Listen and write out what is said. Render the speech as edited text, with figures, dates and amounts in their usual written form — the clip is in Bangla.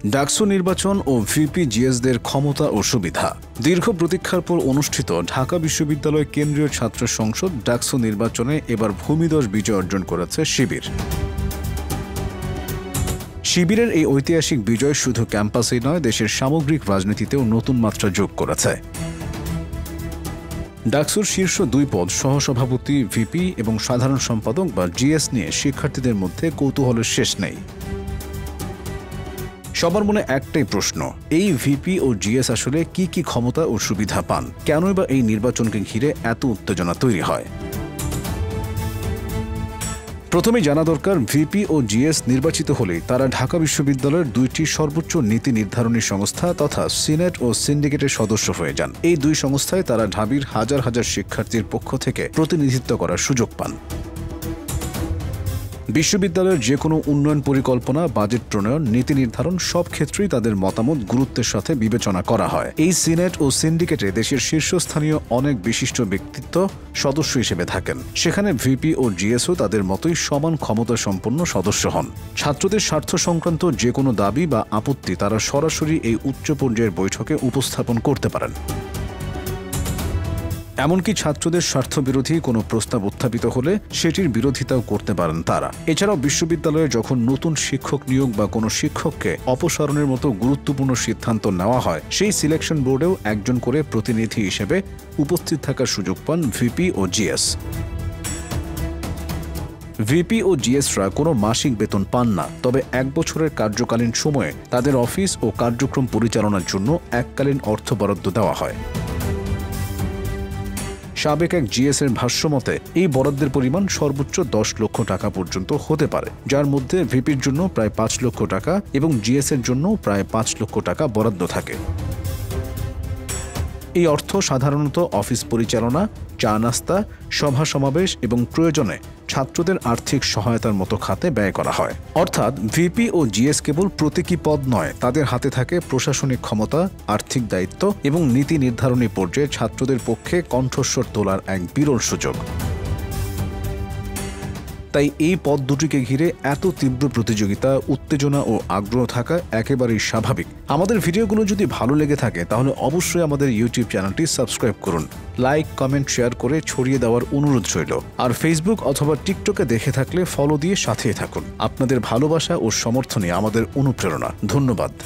ডাকসু নির্বাচন ও ভিপি জিএসদের ক্ষমতা ও সুবিধা। দীর্ঘ প্রতীক্ষার পর অনুষ্ঠিত ঢাকা বিশ্ববিদ্যালয় কেন্দ্রীয় ছাত্র সংসদ ডাকসু নির্বাচনে এবার ভূমিধস বিজয় অর্জন করেছে শিবির। শিবিরের এই ঐতিহাসিক বিজয় শুধু ক্যাম্পাসেই নয়, দেশের সামগ্রিক রাজনীতিতেও নতুন মাত্রা যোগ করেছে। ডাকসুর শীর্ষ দুই পদ সহসভাপতি, ভিপি এবং সাধারণ সম্পাদক বা জিএস নিয়ে শিক্ষার্থীদের মধ্যে কৌতূহলের শেষ নেই। সবার মনে একটাই প্রশ্ন, এই ভিপি ও জিএস আসলে কি কি ক্ষমতা ও সুবিধা পান? কেনই বা এই নির্বাচনকে ঘিরে এত উত্তেজনা তৈরি হয়? প্রথমে জানা দরকার, ভিপি ও জিএস নির্বাচিত হলেই তারা ঢাকা বিশ্ববিদ্যালয়ের দুইটি সর্বোচ্চ নীতি নির্ধারণী সংস্থা তথা সিনেট ও সিন্ডিকেটের সদস্য হয়ে যান। এই দুই সংস্থায় তারা ঢাবির হাজার হাজার শিক্ষার্থীর পক্ষ থেকে প্রতিনিধিত্ব করার সুযোগ পান। বিশ্ববিদ্যালয়ের যে কোনো উন্নয়ন পরিকল্পনা, বাজেট প্রণয়ন, নীতি নির্ধারণ সব ক্ষেত্রেই তাদের মতামত গুরুত্বের সাথে বিবেচনা করা হয়। এই সিনেট ও সিন্ডিকেটে দেশের শীর্ষস্থানীয় অনেক বিশিষ্ট ব্যক্তিত্ব সদস্য হিসেবে থাকেন। সেখানে ভিপি ও জিএসও তাদের মতোই সমান ক্ষমতা সম্পন্ন সদস্য হন। ছাত্রদের স্বার্থ সংক্রান্ত যে কোনো দাবি বা আপত্তি তারা সরাসরি এই উচ্চ পর্যায়ের বৈঠকে উপস্থাপন করতে পারেন। এমনকি ছাত্রদের স্বার্থবিরোধী কোনো প্রস্তাব উত্থাপিত হলে সেটির বিরোধিতাও করতে পারেন তারা। এছাড়াও বিশ্ববিদ্যালয়ে যখন নতুন শিক্ষক নিয়োগ বা কোনো শিক্ষককে অপসারণের মতো গুরুত্বপূর্ণ সিদ্ধান্ত নেওয়া হয়, সেই সিলেকশন বোর্ডেও একজন করে প্রতিনিধি হিসেবে উপস্থিত থাকার সুযোগ পান ভিপি ও জিএস। ভিপি ও জিএসরা কোনো মাসিক বেতন পান না, তবে এক বছরের কার্যকালীন সময়ে তাদের অফিস ও কার্যক্রম পরিচালনার জন্য এককালীন অর্থ বরাদ্দ দেওয়া হয়। সাবেক এক জিএসের ভাষ্যমতে এই বরাদ্দের পরিমাণ সর্বোচ্চ 10 লক্ষ টাকা পর্যন্ত হতে পারে, যার মধ্যে ভিপির জন্য প্রায় 5 লক্ষ টাকা এবং জিএসের জন্য প্রায় 5 লক্ষ টাকা বরাদ্দ থাকে। এই অর্থ সাধারণত অফিস পরিচালনা, চা নাস্তা, সভা সমাবেশ এবং প্রয়োজনে ছাত্রদের আর্থিক সহায়তার মতো খাতে ব্যয় করা হয়। অর্থাৎ ভিপি ও জিএস কেবল প্রতীকী পদ নয়, তাদের হাতে থাকে প্রশাসনিক ক্ষমতা, আর্থিক দায়িত্ব এবং নীতি নির্ধারণী পর্যায়ে ছাত্রদের পক্ষে কণ্ঠস্বর তোলার এক বিরল সুযোগ। তাই এই পদ দুটিকে ঘিরে এত তীব্র প্রতিযোগিতা, উত্তেজনা ও আগ্রহ থাকা একেবারেই স্বাভাবিক। আমাদের ভিডিওগুলো যদি ভালো লেগে থাকে তাহলে অবশ্যই আমাদের ইউটিউব চ্যানেলটি সাবস্ক্রাইব করুন। লাইক, কমেন্ট, শেয়ার করে ছড়িয়ে দেওয়ার অনুরোধ রইল। আর ফেসবুক অথবা টিকটকে দেখে থাকলে ফলো দিয়ে সাথেই থাকুন। আপনাদের ভালোবাসা ও সমর্থনই আমাদের অনুপ্রেরণা। ধন্যবাদ।